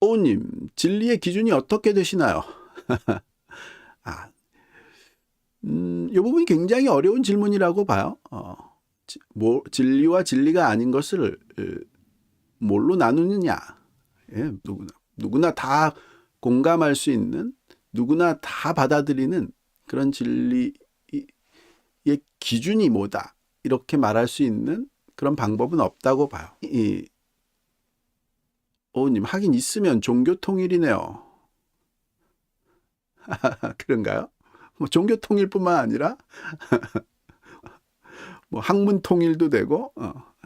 오님, 진리의 기준이 어떻게 되시나요? 아, 이 부분이 굉장히 어려운 질문이라고 봐요. 진리와 진리가 아닌 것을 뭘로 나누느냐? 예, 누구나 다 공감할 수 있는, 누구나 다 받아들이는 그런 진리의 기준이 뭐다. 이렇게 말할 수 있는 그런 방법은 없다고 봐요. 오님, 하긴 있으면 종교 통일이네요. 그런가요? 뭐 종교 통일뿐만 아니라 뭐 학문 통일도 되고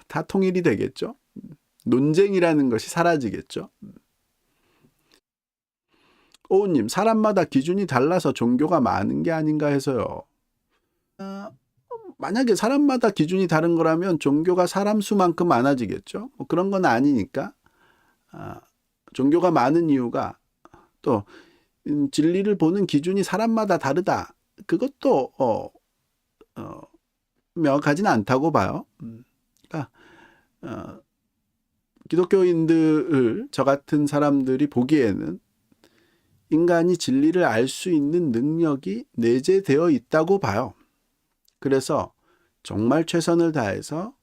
다 통일이 되겠죠. 논쟁이라는 것이 사라지겠죠. 오우님, 사람마다 기준이 달라서 종교가 많은 게 아닌가 해서요. 만약에 사람마다 기준이 다른 거라면 종교가 사람 수만큼 많아지겠죠. 뭐 그런 건 아니니까. 종교가 많은 이유가 또 진리를 보는 기준이 사람마다 다르다. 그것도 명확하지는 않다고 봐요. 그러니까 기독교인들, 저 같은 사람들이 보기에는 인간이 진리를 알 수 있는 능력이 내재되어 있다고 봐요. 그래서 정말 최선을 다해서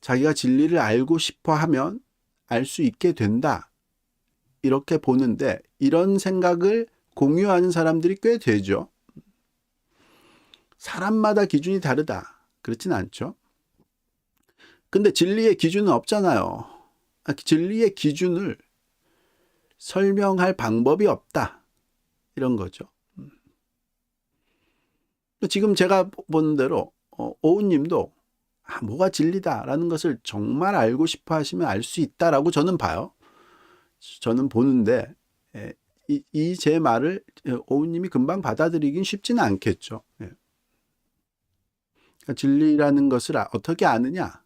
자기가 진리를 알고 싶어 하면 알 수 있게 된다. 이렇게 보는데 이런 생각을 공유하는 사람들이 꽤 되죠. 사람마다 기준이 다르다. 그렇진 않죠. 근데 진리의 기준은 없잖아요. 진리의 기준을 설명할 방법이 없다. 이런 거죠. 지금 제가 본 대로 오우님도 뭐가 진리다라는 것을 정말 알고 싶어 하시면 알 수 있다라고 저는 봐요. 저는 보는데 이 제 말을 오우님이 금방 받아들이긴 쉽지는 않겠죠. 그러니까 진리라는 것을 어떻게 아느냐?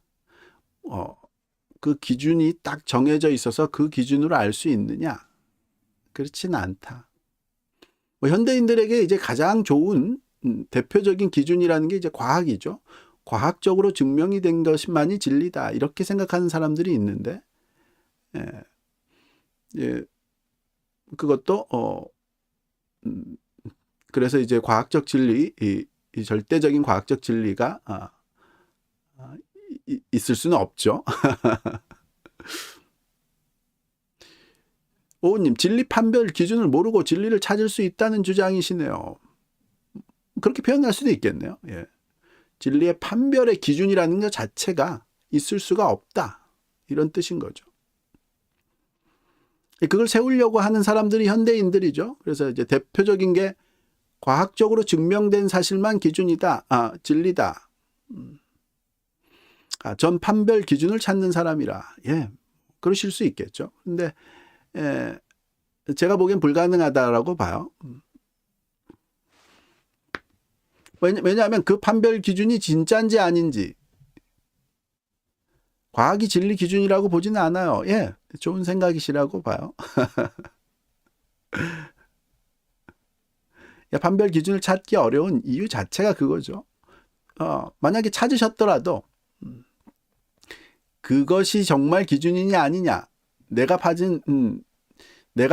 그 기준이 딱 정해져 있어서 그 기준으로 알 수 있느냐? 그렇지는 않다. 뭐 현대인들에게 이제 가장 좋은 대표적인 기준이라는 게 이제 과학이죠. 과학적으로 증명이 된 것만이 진리다. 이렇게 생각하는 사람들이 있는데, 그것도 그래서 이제 과학적 진리, 이 절대적인 과학적 진리가 있을 수는 없죠. 오우님, 진리 판별 기준을 모르고 진리를 찾을 수 있다는 주장이시네요. 그렇게 표현할 수도 있겠네요. 예. 진리의 판별의 기준이라는 것 자체가 있을 수가 없다. 이런 뜻인 거죠. 그걸 세우려고 하는 사람들이 현대인들이죠. 그래서 이제 대표적인 게 과학적으로 증명된 사실만 기준이다. 진리다. 전 판별 기준을 찾는 사람이라. 예. 그러실 수 있겠죠. 근데 제가 보기엔 불가능하다라고 봐요. 왜냐하면 그 판별 기준이 진짜인지 아닌지 과학이 진리 기준이라고 보지는 않아요. 예, 좋은 생각이시라고 봐요. 판별 기준을 찾기 어려운 이유 자체가 그거죠. 만약에 찾으셨더라도 그것이 정말 기준이냐 아니냐, 내가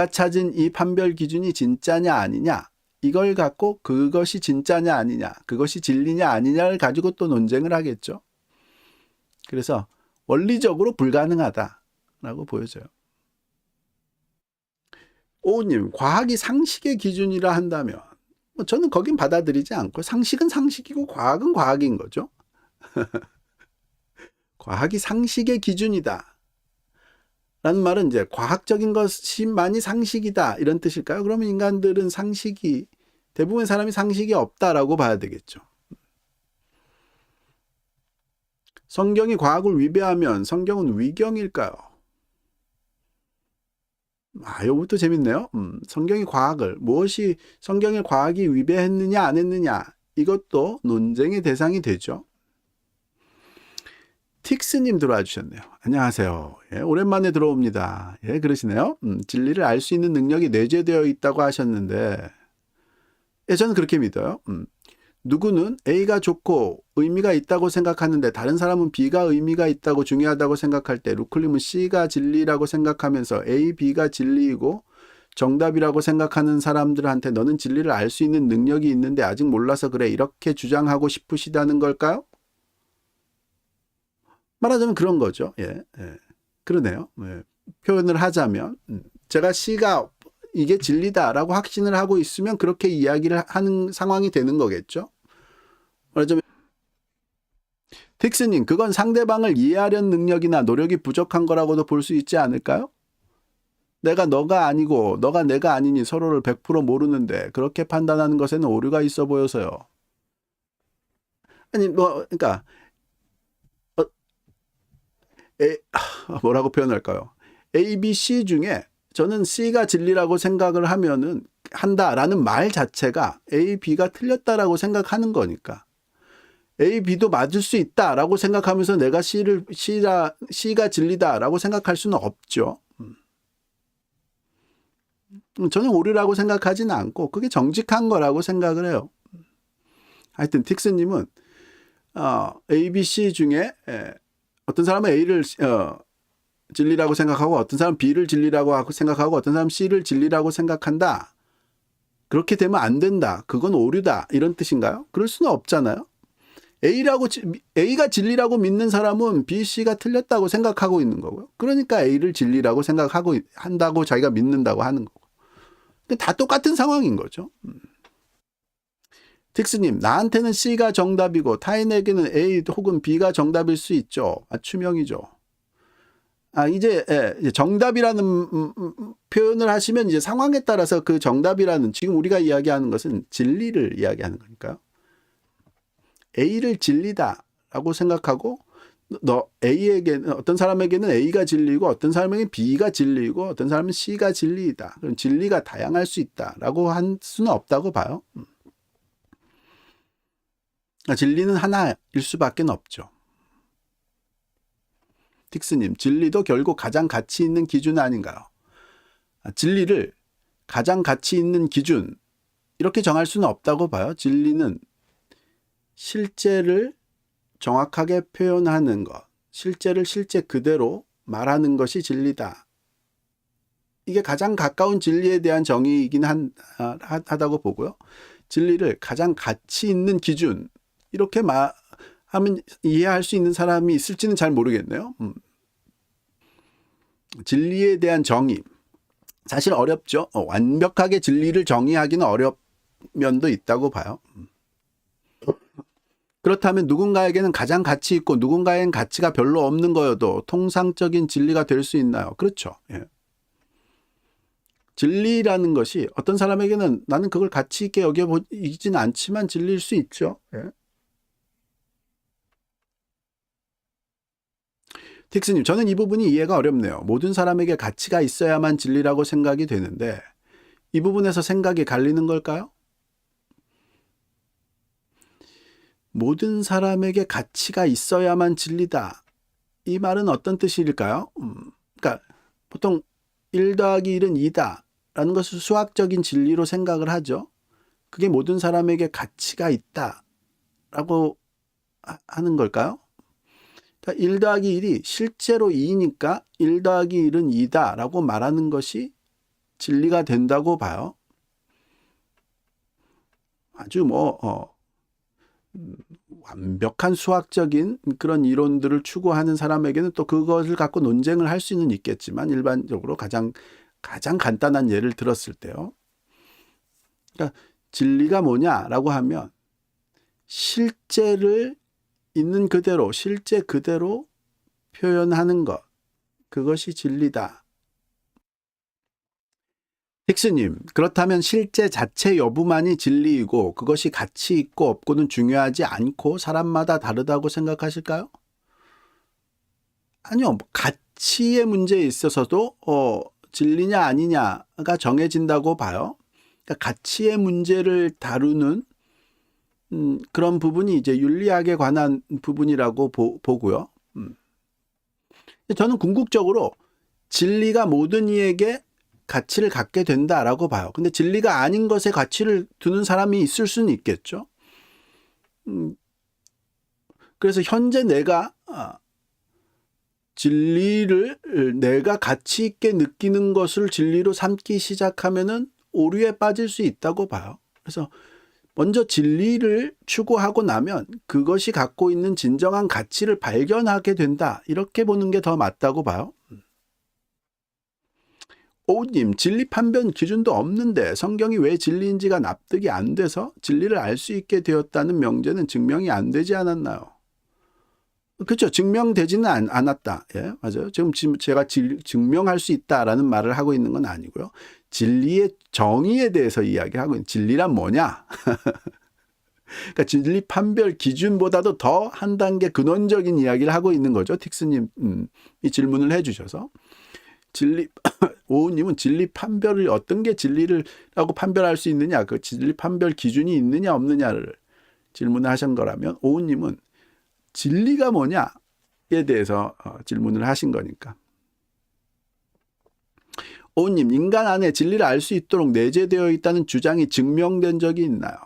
찾은 이 판별 기준이 진짜냐 아니냐, 이걸 갖고 그것이 진짜냐 아니냐, 그것이 진리냐 아니냐를 가지고 또 논쟁을 하겠죠. 그래서 원리적으로 불가능하다라고 보여져요. 오우님, 과학이 상식의 기준이라 한다면 저는 거긴 받아들이지 않고 상식은 상식이고 과학은 과학인 거죠. 과학이 상식의 기준이다. 라는 말은 이제 과학적인 것이만이 상식이다 이런 뜻일까요? 그러면 인간들은 대부분의 사람이 상식이 없다라고 봐야 되겠죠. 성경이 과학을 위배하면 성경은 위경일까요? 이것도 재밌네요. 성경이 무엇이 성경의 과학이 위배했느냐 안 했느냐 이것도 논쟁의 대상이 되죠. 틱스님 들어와 주셨네요. 안녕하세요. 예, 오랜만에 들어옵니다. 예, 그러시네요. 진리를 알 수 있는 능력이 내재되어 있다고 하셨는데, 저는 그렇게 믿어요. 누구는 A가 좋고 의미가 있다고 생각하는데 다른 사람은 B가 의미가 있다고 중요하다고 생각할 때 루클림은 C가 진리라고 생각하면서 A, B가 진리이고 정답이라고 생각하는 사람들한테 너는 진리를 알 수 있는 능력이 있는데 아직 몰라서 그래 이렇게 주장하고 싶으시다는 걸까요? 말하자면 그런 거죠. 예, 예. 그러네요. 예. 표현을 하자면 제가 C가 이게 진리다라고 확신을 하고 있으면 그렇게 이야기를 하는 상황이 되는 거겠죠. 말하자면 틱스님, 그건 상대방을 이해하려는 능력이나 노력이 부족한 거라고도 볼 수 있지 않을까요? 내가 너가 아니고 너가 내가 아니니 서로를 100% 모르는데 그렇게 판단하는 것에는 오류가 있어 보여서요. 아니 그러니까 뭐라고 표현할까요? A, B, C 중에 저는 C가 진리라고 생각을 한다라는 말 자체가 A, B가 틀렸다라고 생각하는 거니까 A, B도 맞을 수 있다라고 생각하면서 내가 C가 진리다라고 생각할 수는 없죠. 저는 오류라고 생각하지는 않고 그게 정직한 거라고 생각을 해요. 하여튼 틱스님은 A, B, C 중에 어떤 사람은 A를 진리라고 생각하고 어떤 사람은 B를 진리라고 생각하고 어떤 사람은 C를 진리라고 생각한다. 그렇게 되면 안 된다. 그건 오류다. 이런 뜻인가요? 그럴 수는 없잖아요. A가 진리라고 믿는 사람은 B, C가 틀렸다고 생각하고 있는 거고요. 그러니까 A를 진리라고 생각하고 한다고 자기가 믿는다고 하는 거고. 다 똑같은 상황인 거죠. 틱스님, 나한테는 C가 정답이고 타인에게는 A 혹은 B가 정답일 수 있죠. 맞춤형이죠. 이제 정답이라는 표현을 하시면 이제 상황에 따라서 그 정답이라는 지금 우리가 이야기하는 것은 진리를 이야기하는 거니까요. A를 진리다라고 생각하고 A에게는 어떤 사람에게는 A가 진리고 어떤 사람에게는 B가 진리고 어떤 사람은 C가 진리이다. 그럼 진리가 다양할 수 있다라고 할 수는 없다고 봐요. 진리는 하나일 수밖에 없죠. 틱스님, 진리도 결국 가장 가치 있는 기준 아닌가요? 진리를 가장 가치 있는 기준 이렇게 정할 수는 없다고 봐요. 진리는 실제를 정확하게 표현하는 것, 실제를 실제 그대로 말하는 것이 진리다. 이게 가장 가까운 진리에 대한 정의이긴 하다고 보고요. 진리를 가장 가치 있는 기준 이렇게 하면 이해할 수 있는 사람이 있을지는 잘 모르겠네요. 진리에 대한 정의 사실 어렵죠. 완벽하게 진리를 정의하기는 어려운 면도 있다고 봐요. 그렇다면 누군가에게는 가장 가치 있고 누군가에겐 가치가 별로 없는 거여도 통상적인 진리가 될 수 있나요? 그렇죠. 예. 진리라는 것이 어떤 사람에게는 나는 그걸 가치 있게 여겨보이진 않지만 진리일 수 있죠. 예. 틱스님, 저는 이 부분이 이해가 어렵네요. 모든 사람에게 가치가 있어야만 진리라고 생각이 되는데 이 부분에서 생각이 갈리는 걸까요? 모든 사람에게 가치가 있어야만 진리다. 이 말은 어떤 뜻일까요? 그러니까 보통 1 더하기 1은 2다 라는 것을 수학적인 진리로 생각을 하죠. 그게 모든 사람에게 가치가 있다 라고 하는 걸까요? 1 더하기 1이 실제로 2니까 1 더하기 1은 2다 라고 말하는 것이 진리가 된다고 봐요. 아주 완벽한 수학적인 그런 이론들을 추구하는 사람에게는 또 그것을 갖고 논쟁을 할 수는 있겠지만 일반적으로 가장 간단한 예를 들었을 때요. 그러니까 진리가 뭐냐라고 하면 실제를 있는 그대로 실제 그대로 표현하는 것 그것이 진리다. 틱스님, 그렇다면 실제 자체 여부만이 진리이고 그것이 가치 있고 없고는 중요하지 않고 사람마다 다르다고 생각하실까요? 아니요. 가치의 문제에 있어서도 진리냐 아니냐가 정해진다고 봐요. 그러니까 가치의 문제를 다루는 그런 부분이 이제 윤리학에 관한 부분이라고 보고요. 저는 궁극적으로 진리가 모든 이에게 가치를 갖게 된다라고 봐요. 근데 진리가 아닌 것에 가치를 두는 사람이 있을 수는 있겠죠. 그래서 현재 내가 진리를 내가 가치 있게 느끼는 것을 진리로 삼기 시작하면은 오류에 빠질 수 있다고 봐요. 그래서 먼저 진리를 추구하고 나면 그것이 갖고 있는 진정한 가치를 발견하게 된다. 이렇게 보는 게 더 맞다고 봐요. 오님, 진리 판별 기준도 없는데 성경이 왜 진리인지가 납득이 안 돼서 진리를 알 수 있게 되었다는 명제는 증명이 안 되지 않았나요? 그렇죠. 증명되지는 않았다. 예, 맞아요. 지금 제가 증명할 수 있다라는 말을 하고 있는 건 아니고요. 진리의 정의에 대해서 이야기하고 있는 진리란 뭐냐? 그러니까 진리 판별 기준보다도 더 한 단계 근원적인 이야기를 하고 있는 거죠. 틱스님 이 질문을 해주셔서 오우님은 진리 판별을 어떤 게 진리라고 판별할 수 있느냐, 그 진리 판별 기준이 있느냐 없느냐를 질문을 하신 거라면 오우님은 진리가 뭐냐에 대해서 질문을 하신 거니까. 오우님, 인간 안에 진리를 알 수 있도록 내재되어 있다는 주장이 증명된 적이 있나요?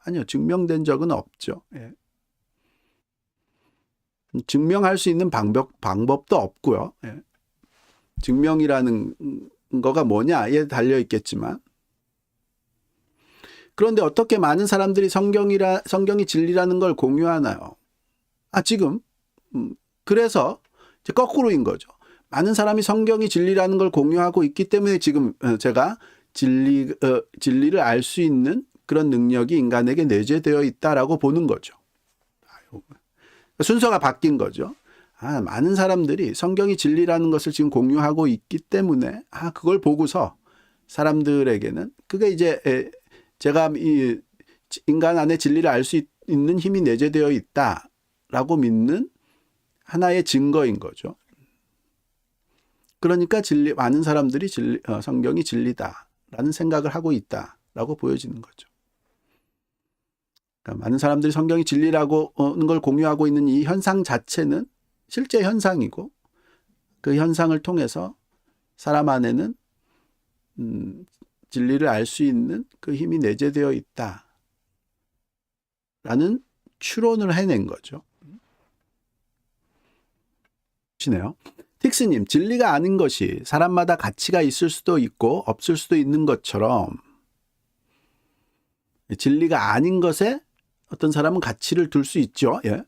아니요. 증명된 적은 없죠. 예. 증명할 수 있는 방법도 없고요. 예. 증명이라는 거가 뭐냐에 달려 있겠지만, 그런데 어떻게 많은 사람들이 성경이 진리라는 걸 공유하나요? 지금 그래서 이제 거꾸로인 거죠. 많은 사람이 성경이 진리라는 걸 공유하고 있기 때문에 지금 제가 진리를 알 수 있는 그런 능력이 인간에게 내재되어 있다라고 보는 거죠. 순서가 바뀐 거죠. 많은 사람들이 성경이 진리라는 것을 지금 공유하고 있기 때문에 그걸 보고서 사람들에게는 그게 이제 제가 이 인간 안에 진리를 알 수 있는 힘이 내재되어 있다라고 믿는 하나의 증거인 거죠. 그러니까 많은 사람들이 성경이 진리다라는 생각을 하고 있다라고 보여지는 거죠. 그러니까 많은 사람들이 성경이 진리라고 걸 공유하고 있는 이 현상 자체는 실제 현상이고, 그 현상을 통해서 사람 안에는 진리를 알 수 있는 그 힘이 내재되어 있다라는 추론을 해낸 거죠. 시네요. 틱스님, 진리가 아닌 것이 사람마다 가치가 있을 수도 있고 없을 수도 있는 것처럼 진리가 아닌 것에 어떤 사람은 가치를 둘 수 있죠. 예.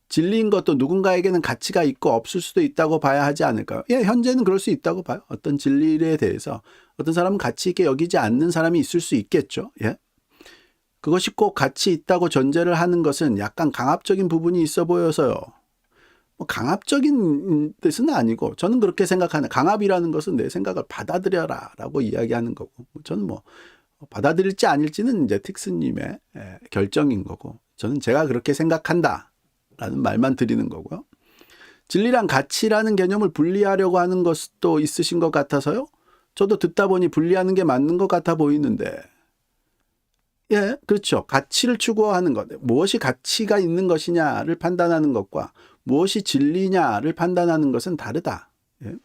진리인 것도 누군가에게는 가치가 있고 없을 수도 있다고 봐야 하지 않을까요? 예, 현재는 그럴 수 있다고 봐요. 어떤 진리에 대해서 어떤 사람은 가치 있게 여기지 않는 사람이 있을 수 있겠죠. 예. 그것이 꼭 가치 있다고 전제를 하는 것은 약간 강압적인 부분이 있어 보여서요. 강압적인 뜻은 아니고, 저는 그렇게 생각하는, 강압이라는 것은 내 생각을 받아들여라 라고 이야기하는 거고, 저는 받아들일지 아닐지는 이제 틱스님의 결정인 거고, 저는 제가 그렇게 생각한다 라는 말만 드리는 거고요. 진리랑 가치라는 개념을 분리하려고 하는 것도 있으신 것 같아서요. 저도 듣다 보니 분리하는 게 맞는 것 같아 보이는데, 예, 그렇죠. 가치를 추구하는 것, 무엇이 가치가 있는 것이냐를 판단하는 것과 무엇이 진리냐를 판단하는 것은 다르다. 예.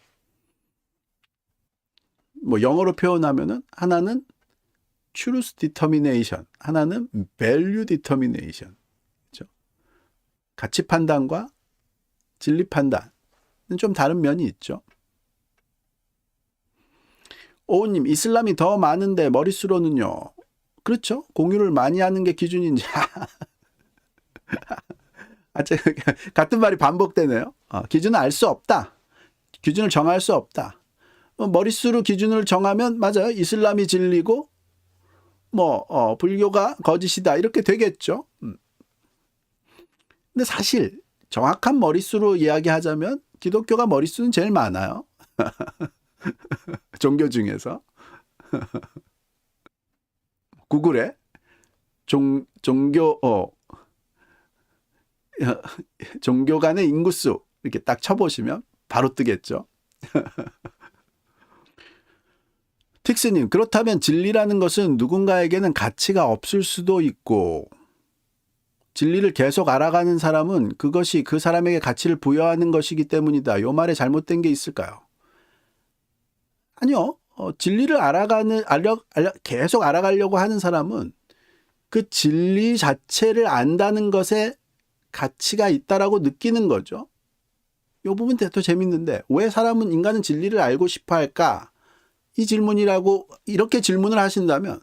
영어로 표현하면은 하나는 truth determination, 하나는 value determination. 그렇죠? 가치 판단과 진리 판단은 좀 다른 면이 있죠. 오우님, 이슬람이 더 많은데 머릿수로는요? 그렇죠. 공유를 많이 하는 게 기준인지. 같은 말이 반복되네요. 기준을 알 수 없다. 기준을 정할 수 없다. 머릿수로 기준을 정하면 맞아요. 이슬람이 진리고 불교가 거짓이다. 이렇게 되겠죠. 근데 사실 정확한 머릿수로 이야기하자면 기독교가 머릿수는 제일 많아요. 종교 중에서. 구글에 종교 간의 인구수 이렇게 딱 쳐보시면 바로 뜨겠죠. 틱스님, 그렇다면 진리라는 것은 누군가에게는 가치가 없을 수도 있고, 진리를 계속 알아가는 사람은 그것이 그 사람에게 가치를 부여하는 것이기 때문이다. 이 말에 잘못된 게 있을까요? 아니요. 진리를 계속 알아가려고 하는 사람은 그 진리 자체를 안다는 것에 가치가 있다라고 느끼는 거죠. 이 부분 더 재밌는데 왜 인간은 진리를 알고 싶어 할까? 이 질문이라고 이렇게 질문을 하신다면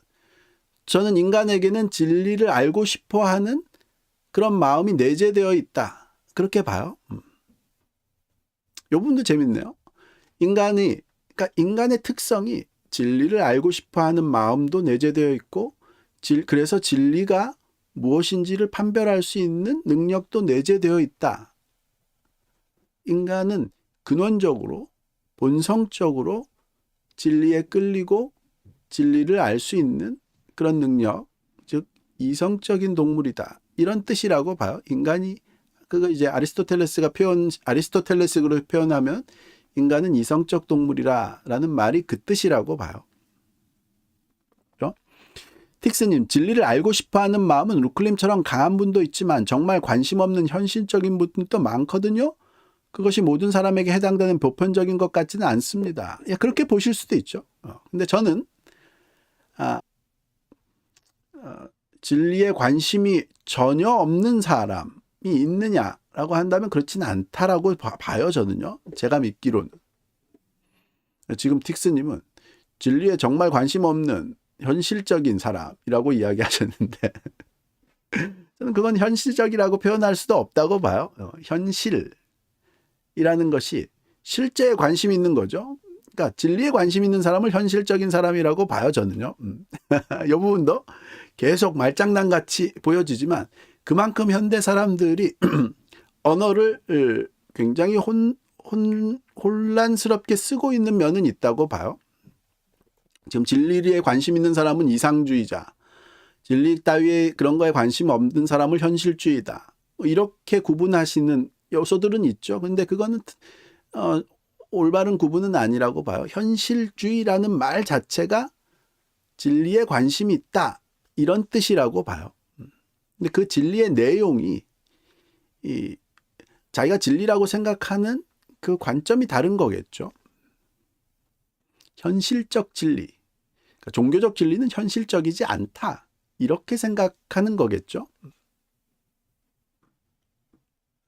저는 인간에게는 진리를 알고 싶어 하는 그런 마음이 내재되어 있다. 그렇게 봐요. 이 부분도 재밌네요. 그러니까 인간의 특성이 진리를 알고 싶어 하는 마음도 내재되어 있고 그래서 진리가 무엇인지를 판별할 수 있는 능력도 내재되어 있다. 인간은 근원적으로 본성적으로 진리에 끌리고 진리를 알 수 있는 그런 능력, 즉 이성적인 동물이다. 이런 뜻이라고 봐요. 인간이 그거 이제 아리스토텔레스로 표현하면 인간은 이성적 동물이라는 말이 그 뜻이라고 봐요. 그렇죠? 틱스님, 진리를 알고 싶어하는 마음은 루클림처럼 강한 분도 있지만 정말 관심 없는 현실적인 분도 많거든요. 그것이 모든 사람에게 해당되는 보편적인 것 같지는 않습니다. 예, 그렇게 보실 수도 있죠. 근데 저는 진리에 관심이 전혀 없는 사람이 있느냐라고 한다면 그렇지는 않다라고 봐요. 저는요. 제가 믿기로는. 지금 틱스님은 진리에 정말 관심 없는 현실적인 사람이라고 이야기하셨는데 저는 그건 현실적이라고 표현할 수도 없다고 봐요. 현실이라는 것이 실제에 관심 있는 거죠. 그러니까 진리에 관심 있는 사람을 현실적인 사람이라고 봐요. 저는요. 이 부분도 계속 말장난같이 보여지지만 그만큼 현대 사람들이 언어를 굉장히 혼란스럽게 쓰고 있는 면은 있다고 봐요. 지금 진리에 관심 있는 사람은 이상주의자, 진리 따위에 그런 거에 관심 없는 사람을 현실주의다. 이렇게 구분하시는 요소들은 있죠. 근데 그거는 올바른 구분은 아니라고 봐요. 현실주의라는 말 자체가 진리에 관심이 있다. 이런 뜻이라고 봐요. 근데 그 진리의 내용이 자기가 진리라고 생각하는 그 관점이 다른 거겠죠. 현실적 진리. 그러니까 종교적 진리는 현실적이지 않다. 이렇게 생각하는 거겠죠.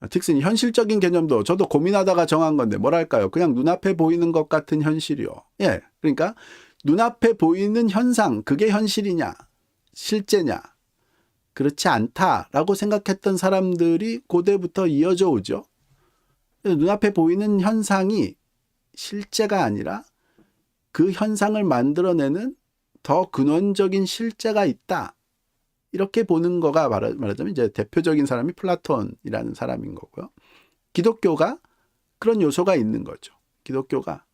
틱슨이 현실적인 개념도 저도 고민하다가 정한 건데 뭐랄까요. 그냥 눈앞에 보이는 것 같은 현실이요. 예, 그러니까 눈앞에 보이는 현상, 그게 현실이냐, 실제냐. 그렇지 않다라고 생각했던 사람들이 고대부터 이어져 오죠. 눈앞에 보이는 현상이 실제가 아니라 그 현상을 만들어내는 더 근원적인 실제가 있다. 이렇게 보는 거가 말하자면 이제 대표적인 사람이 플라톤이라는 사람인 거고요. 기독교가 그런 요소가 있는 거죠. 기독교가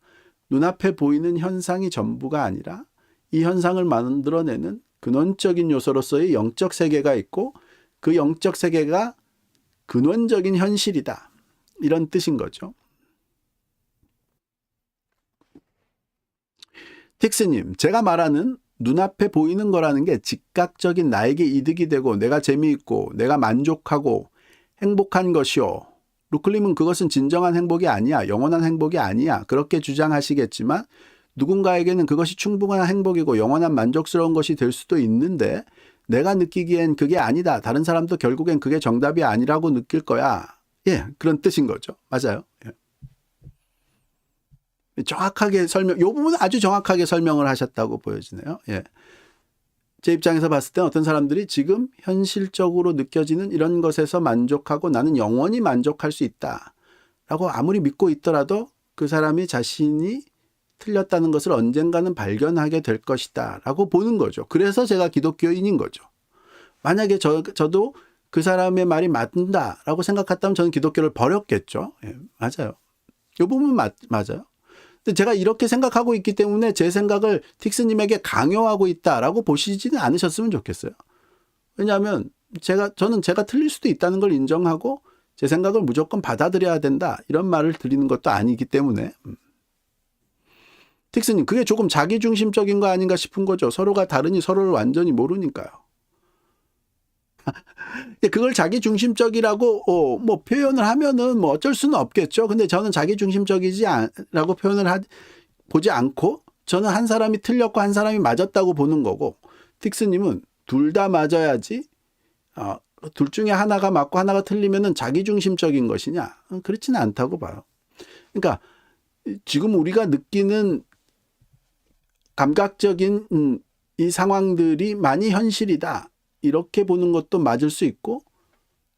눈앞에 보이는 현상이 전부가 아니라 이 현상을 만들어내는 근원적인 요소로서의 영적 세계가 있고 그 영적 세계가 근원적인 현실이다. 이런 뜻인 거죠. 틱스님, 제가 말하는 눈앞에 보이는 거라는 게 즉각적인 나에게 이득이 되고 내가 재미있고 내가 만족하고 행복한 것이요. 루클림은 그것은 진정한 행복이 아니야. 영원한 행복이 아니야. 그렇게 주장하시겠지만 누군가에게는 그것이 충분한 행복이고 영원한 만족스러운 것이 될 수도 있는데 내가 느끼기엔 그게 아니다. 다른 사람도 결국엔 그게 정답이 아니라고 느낄 거야. 예, 그런 뜻인 거죠. 맞아요. 예. 정확하게 이 부분은 아주 정확하게 설명을 하셨다고 보여지네요. 예. 제 입장에서 봤을 때 어떤 사람들이 지금 현실적으로 느껴지는 이런 것에서 만족하고 나는 영원히 만족할 수 있다라고 아무리 믿고 있더라도 그 사람이 자신이 틀렸다는 것을 언젠가는 발견하게 될 것이다 라고 보는 거죠. 그래서 제가 기독교인인 거죠. 만약에 저도 그 사람의 말이 맞는다라고 생각했다면 저는 기독교를 버렸겠죠. 예, 맞아요. 이 부분 맞아요. 근데 제가 이렇게 생각하고 있기 때문에 제 생각을 틱스님에게 강요하고 있다라고 보시지는 않으셨으면 좋겠어요. 왜냐하면 저는 제가 틀릴 수도 있다는 걸 인정하고 제 생각을 무조건 받아들여야 된다 이런 말을 드리는 것도 아니기 때문에. 틱스님, 그게 조금 자기중심적인 거 아닌가 싶은 거죠. 서로가 다르니 서로를 완전히 모르니까요. 그걸 자기중심적이라고 뭐 표현을 하면은 뭐 어쩔 수는 없겠죠. 근데 저는 자기중심적이지라고 표현을 보지 않고 저는 한 사람이 틀렸고 한 사람이 맞았다고 보는 거고 틱스님은 둘 다 맞아야지 둘 중에 하나가 맞고 하나가 틀리면은 자기중심적인 것이냐? 그렇지는 않다고 봐요. 그러니까 지금 우리가 느끼는 감각적인 이 상황들이 많이 현실이다. 이렇게 보는 것도 맞을 수 있고,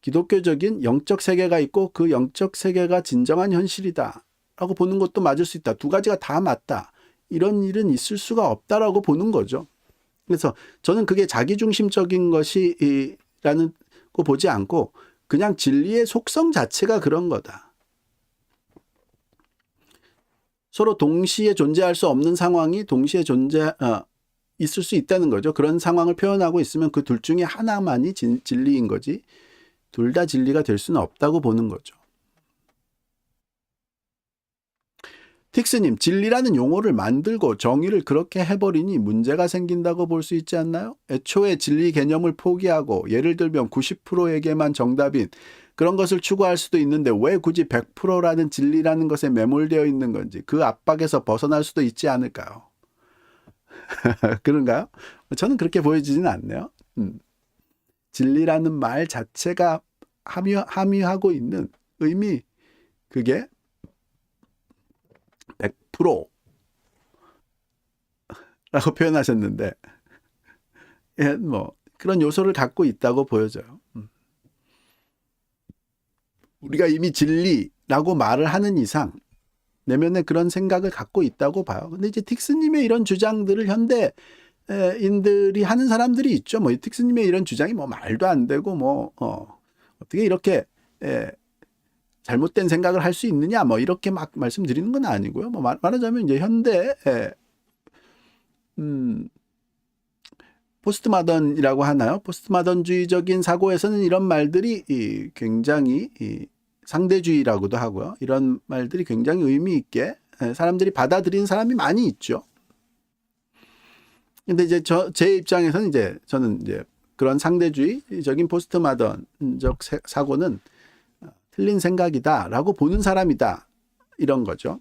기독교적인 영적 세계가 있고 그 영적 세계가 진정한 현실이다 라고 보는 것도 맞을 수 있다. 두 가지가 다 맞다. 이런 일은 있을 수가 없다라고 보는 거죠. 그래서 저는 그게 자기중심적인 것이라는 거 보지 않고 그냥 진리의 속성 자체가 그런 거다. 서로 동시에 존재할 수 없는 상황이 동시에 있을 수 있다는 거죠. 그런 상황을 표현하고 있으면 그 둘 중에 하나만이 진리인 거지 둘 다 진리가 될 수는 없다고 보는 거죠. 틱스님, 진리라는 용어를 만들고 정의를 그렇게 해버리니 문제가 생긴다고 볼 수 있지 않나요? 애초에 진리 개념을 포기하고 예를 들면 90%에게만 정답인 그런 것을 추구할 수도 있는데 왜 굳이 100%라는 진리라는 것에 매몰되어 있는 건지 그 압박에서 벗어날 수도 있지 않을까요? 그런가요? 저는 그렇게 보여지지는 않네요. 진리라는 말 자체가 함유하고 있는 의미, 그게 100%라고 표현하셨는데, 예, 뭐 그런 요소를 갖고 있다고 보여져요. 우리가 이미 진리라고 말을 하는 이상 내면에 그런 생각을 갖고 있다고 봐요. 근데 이제 틱스님의 이런 주장들을 현대인들이 하는 사람들이 있죠. 뭐 틱스님의 이런 주장이 뭐 말도 안 되고 어떻게 이렇게 잘못된 생각을 할 수 있느냐 뭐 이렇게 막 말씀드리는 건 아니고요. 뭐 말하자면 이제 현대 포스트마던이라고 하나요? 포스트마던주의적인 사고에서는 이런 말들이 굉장히 상대주의라고도 하고요. 이런 말들이 굉장히 의미 있게 사람들이 받아들이는 사람이 많이 있죠. 근데 이제 제 입장에서는 이제 저는 이제 그런 상대주의적인 포스트마던적 사고는 틀린 생각이다라고 보는 사람이다. 이런 거죠.